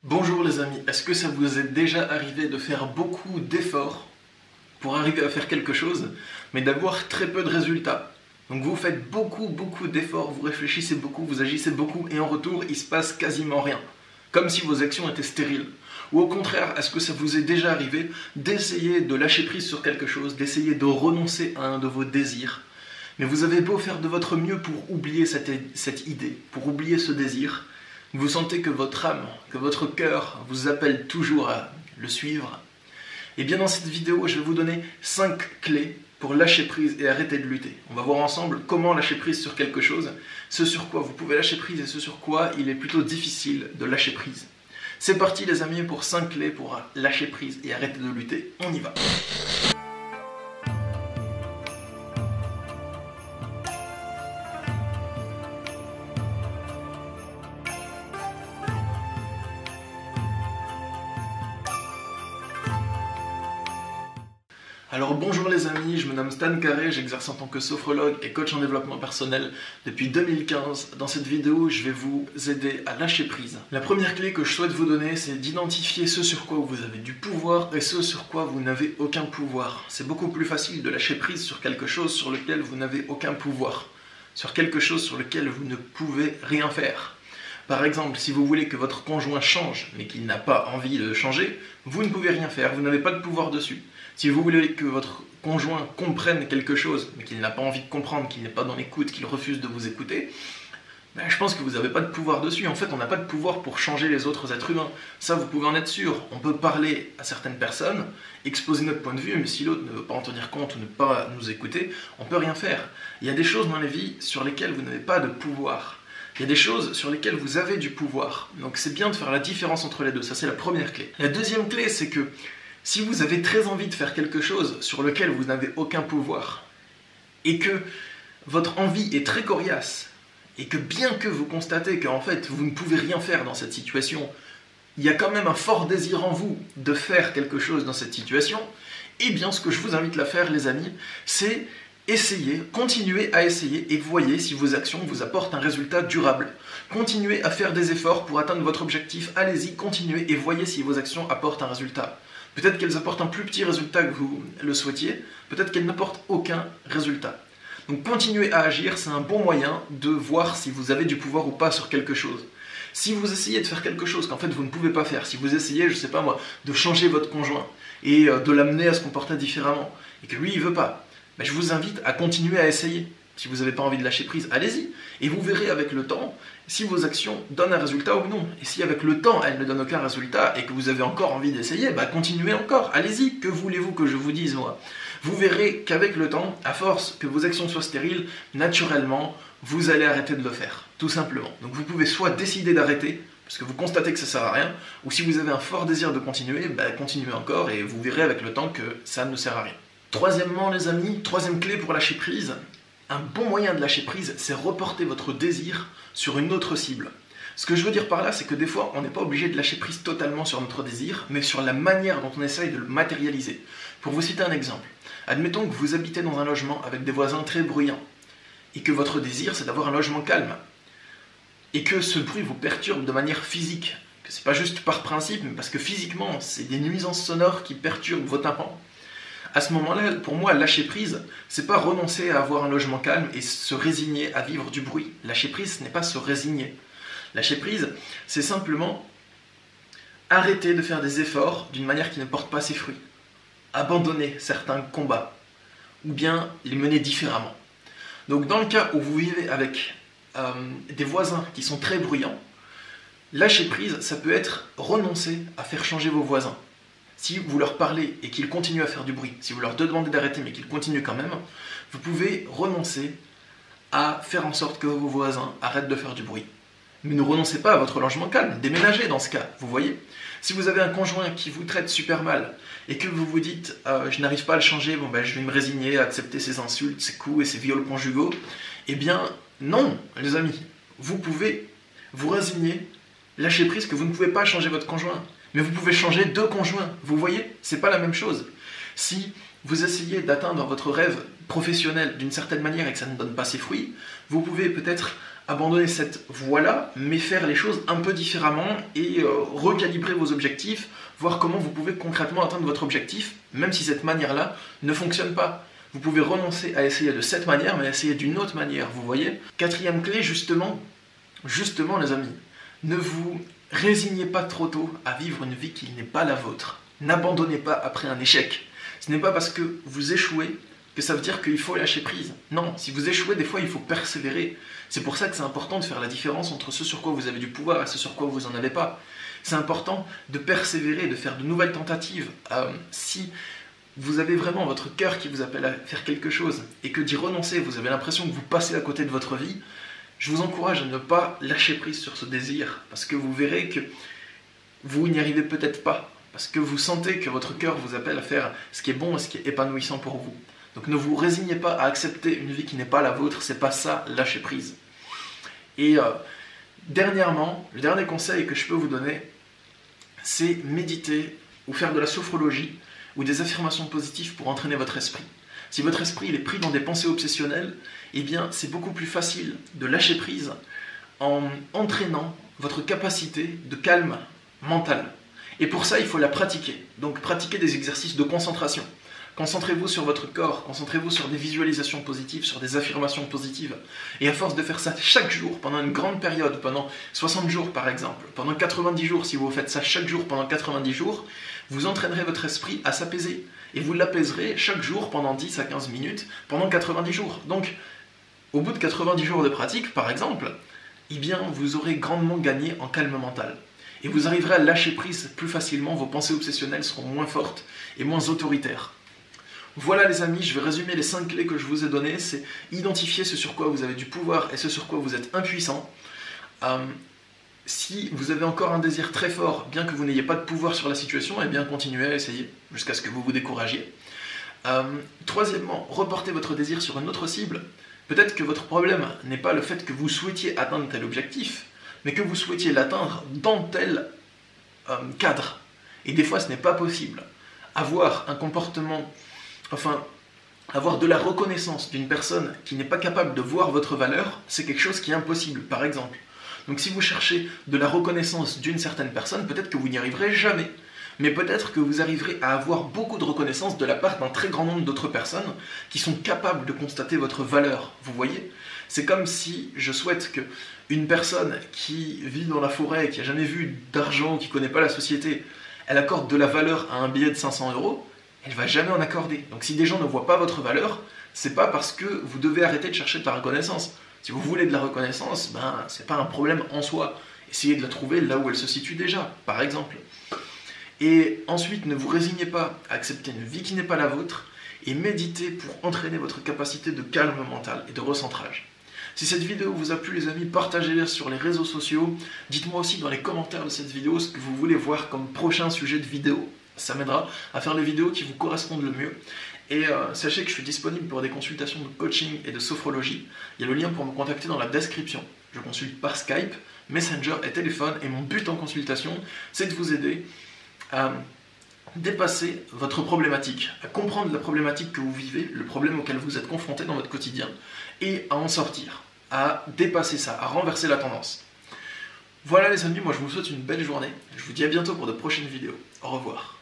Bonjour les amis, est-ce que ça vous est déjà arrivé de faire beaucoup d'efforts pour arriver à faire quelque chose, mais d'avoir très peu de résultats? Donc vous faites beaucoup d'efforts, vous réfléchissez beaucoup, vous agissez beaucoup, et en retour, il se passe quasiment rien. Comme si vos actions étaient stériles. Ou au contraire, est-ce que ça vous est déjà arrivé d'essayer de lâcher prise sur quelque chose, d'essayer de renoncer à un de vos désirs, mais vous avez beau faire de votre mieux pour oublier cette idée, pour oublier ce désir, vous sentez que votre âme, que votre cœur vous appelle toujours à le suivre? Et bien dans cette vidéo, je vais vous donner 5 clés pour lâcher prise et arrêter de lutter. On va voir ensemble comment lâcher prise sur quelque chose, ce sur quoi vous pouvez lâcher prise et ce sur quoi il est plutôt difficile de lâcher prise. C'est parti les amis pour 5 clés pour lâcher prise et arrêter de lutter. On y va. Alors bonjour les amis, je me nomme Stan Carré, j'exerce en tant que sophrologue et coach en développement personnel depuis 2015. Dans cette vidéo, je vais vous aider à lâcher prise. La première clé que je souhaite vous donner, c'est d'identifier ce sur quoi vous avez du pouvoir et ce sur quoi vous n'avez aucun pouvoir. C'est beaucoup plus facile de lâcher prise sur quelque chose sur lequel vous n'avez aucun pouvoir, sur quelque chose sur lequel vous ne pouvez rien faire. Par exemple, si vous voulez que votre conjoint change, mais qu'il n'a pas envie de changer, vous ne pouvez rien faire, vous n'avez pas de pouvoir dessus. Si vous voulez que votre conjoint comprenne quelque chose, mais qu'il n'a pas envie de comprendre, qu'il n'est pas dans l'écoute, qu'il refuse de vous écouter, je pense que vous n'avez pas de pouvoir dessus. En fait, on n'a pas de pouvoir pour changer les autres êtres humains. Ça, vous pouvez en être sûr. On peut parler à certaines personnes, exposer notre point de vue, mais si l'autre ne veut pas en tenir compte ou ne pas nous écouter, on ne peut rien faire. Il y a des choses dans la vie sur lesquelles vous n'avez pas de pouvoir. Il y a des choses sur lesquelles vous avez du pouvoir. Donc c'est bien de faire la différence entre les deux. Ça, c'est la première clé. La deuxième clé, c'est que si vous avez très envie de faire quelque chose sur lequel vous n'avez aucun pouvoir, et que votre envie est très coriace, et que bien que vous constatez qu'en fait vous ne pouvez rien faire dans cette situation, il y a quand même un fort désir en vous de faire quelque chose dans cette situation, eh bien ce que je vous invite à faire les amis, c'est essayez, continuez à essayer et voyez si vos actions vous apportent un résultat durable. Continuez à faire des efforts pour atteindre votre objectif, allez-y, continuez et voyez si vos actions apportent un résultat. Peut-être qu'elles apportent un plus petit résultat que vous le souhaitiez, peut-être qu'elles n'apportent aucun résultat. Donc continuez à agir, c'est un bon moyen de voir si vous avez du pouvoir ou pas sur quelque chose. Si vous essayez de faire quelque chose qu'en fait vous ne pouvez pas faire, si vous essayez, je sais pas moi, de changer votre conjoint et de l'amener à se comporter différemment, et que lui il veut pas, je vous invite à continuer à essayer. Si vous n'avez pas envie de lâcher prise, allez-y. Et vous verrez avec le temps si vos actions donnent un résultat ou non. Et si avec le temps, elles ne donnent aucun résultat et que vous avez encore envie d'essayer, continuez encore. Allez-y. Que voulez-vous que je vous dise, moi? Vous verrez qu'avec le temps, à force que vos actions soient stériles, naturellement, vous allez arrêter de le faire. Tout simplement. Donc vous pouvez soit décider d'arrêter, parce que vous constatez que ça ne sert à rien, ou si vous avez un fort désir de continuer, continuez encore et vous verrez avec le temps que ça ne sert à rien. Troisièmement, les amis, troisième clé pour lâcher prise. Un bon moyen de lâcher prise, c'est reporter votre désir sur une autre cible. Ce que je veux dire par là, c'est que des fois, on n'est pas obligé de lâcher prise totalement sur notre désir, mais sur la manière dont on essaye de le matérialiser. Pour vous citer un exemple, admettons que vous habitez dans un logement avec des voisins très bruyants, et que votre désir, c'est d'avoir un logement calme, et que ce bruit vous perturbe de manière physique, que c'est pas juste par principe, mais parce que physiquement, c'est des nuisances sonores qui perturbent vos tympans. À ce moment-là, pour moi, lâcher prise, c'est pas renoncer à avoir un logement calme et se résigner à vivre du bruit. Lâcher prise, ce n'est pas se résigner. Lâcher prise, c'est simplement arrêter de faire des efforts d'une manière qui ne porte pas ses fruits. Abandonner certains combats, ou bien les mener différemment. Donc dans le cas où vous vivez avec des voisins qui sont très bruyants, lâcher prise, ça peut être renoncer à faire changer vos voisins. Si vous leur parlez et qu'ils continuent à faire du bruit, si vous leur demandez d'arrêter mais qu'ils continuent quand même, vous pouvez renoncer à faire en sorte que vos voisins arrêtent de faire du bruit. Mais ne renoncez pas à votre logement calme, déménagez dans ce cas, vous voyez. Si vous avez un conjoint qui vous traite super mal et que vous vous dites je n'arrive pas à le changer, je vais me résigner à accepter ses insultes, ses coups et ses viols conjugaux, eh bien non les amis, vous pouvez vous résigner, lâcher prise que vous ne pouvez pas changer votre conjoint. Mais vous pouvez changer deux conjoints, vous voyez, c'est pas la même chose. Si vous essayez d'atteindre votre rêve professionnel d'une certaine manière et que ça ne donne pas ses fruits, vous pouvez peut-être abandonner cette voie-là, mais faire les choses un peu différemment et recalibrer vos objectifs, voir comment vous pouvez concrètement atteindre votre objectif, même si cette manière-là ne fonctionne pas. Vous pouvez renoncer à essayer de cette manière, mais essayer d'une autre manière, vous voyez. Quatrième clé, justement les amis, ne vous résignez pas trop tôt à vivre une vie qui n'est pas la vôtre. N'abandonnez pas après un échec. Ce n'est pas parce que vous échouez que ça veut dire qu'il faut lâcher prise. Non, si vous échouez, des fois, il faut persévérer. C'est pour ça que c'est important de faire la différence entre ce sur quoi vous avez du pouvoir et ce sur quoi vous n'en avez pas. C'est important de persévérer, de faire de nouvelles tentatives. Si vous avez vraiment votre cœur qui vous appelle à faire quelque chose et que d'y renoncer, vous avez l'impression que vous passez à côté de votre vie, je vous encourage à ne pas lâcher prise sur ce désir, parce que vous verrez que vous n'y arrivez peut-être pas, parce que vous sentez que votre cœur vous appelle à faire ce qui est bon et ce qui est épanouissant pour vous. Donc ne vous résignez pas à accepter une vie qui n'est pas la vôtre, c'est pas ça, lâcher prise. Et dernièrement, le dernier conseil que je peux vous donner, c'est méditer ou faire de la sophrologie ou des affirmations positives pour entraîner votre esprit. Si votre esprit il est pris dans des pensées obsessionnelles, eh bien c'est beaucoup plus facile de lâcher prise en entraînant votre capacité de calme mental. Et pour ça, il faut la pratiquer. Donc pratiquez des exercices de concentration. Concentrez-vous sur votre corps, concentrez-vous sur des visualisations positives, sur des affirmations positives. Et à force de faire ça chaque jour, pendant une grande période, pendant 60 jours par exemple, pendant 90 jours, si vous faites ça chaque jour pendant 90 jours, vous entraînerez votre esprit à s'apaiser. Et vous l'apaiserez chaque jour pendant 10 à 15 minutes, pendant 90 jours. Donc, au bout de 90 jours de pratique, par exemple, eh bien, vous aurez grandement gagné en calme mental. Et vous arriverez à lâcher prise plus facilement, vos pensées obsessionnelles seront moins fortes et moins autoritaires. Voilà les amis, je vais résumer les 5 clés que je vous ai données. C'est identifier ce sur quoi vous avez du pouvoir et ce sur quoi vous êtes impuissant. Si vous avez encore un désir très fort, bien que vous n'ayez pas de pouvoir sur la situation, eh bien continuez à essayer jusqu'à ce que vous vous découragiez. Troisièmement, reportez votre désir sur une autre cible. Peut-être que votre problème n'est pas le fait que vous souhaitiez atteindre tel objectif, mais que vous souhaitiez l'atteindre dans tel cadre. Et des fois, ce n'est pas possible. Avoir un comportement, avoir de la reconnaissance d'une personne qui n'est pas capable de voir votre valeur, c'est quelque chose qui est impossible, par exemple. Donc si vous cherchez de la reconnaissance d'une certaine personne, peut-être que vous n'y arriverez jamais. Mais peut-être que vous arriverez à avoir beaucoup de reconnaissance de la part d'un très grand nombre d'autres personnes qui sont capables de constater votre valeur. Vous voyez ? C'est comme si je souhaite qu'une personne qui vit dans la forêt, qui n'a jamais vu d'argent, qui ne connaît pas la société, elle accorde de la valeur à un billet de 500 €, elle ne va jamais en accorder. Donc si des gens ne voient pas votre valeur, c'est pas parce que vous devez arrêter de chercher de la reconnaissance. Si vous voulez de la reconnaissance, c'est pas un problème en soi. Essayez de la trouver là où elle se situe déjà, par exemple. Et ensuite, ne vous résignez pas à accepter une vie qui n'est pas la vôtre et méditez pour entraîner votre capacité de calme mental et de recentrage. Si cette vidéo vous a plu les amis, partagez-la sur les réseaux sociaux. Dites-moi aussi dans les commentaires de cette vidéo ce que vous voulez voir comme prochain sujet de vidéo. Ça m'aidera à faire les vidéos qui vous correspondent le mieux. Et sachez que je suis disponible pour des consultations de coaching et de sophrologie. Il y a le lien pour me contacter dans la description. Je consulte par Skype, Messenger et téléphone. Et mon but en consultation, c'est de vous aider à dépasser votre problématique, à comprendre la problématique que vous vivez, le problème auquel vous êtes confronté dans votre quotidien, et à en sortir, à dépasser ça, à renverser la tendance. Voilà les amis, moi je vous souhaite une belle journée. Je vous dis à bientôt pour de prochaines vidéos. Au revoir.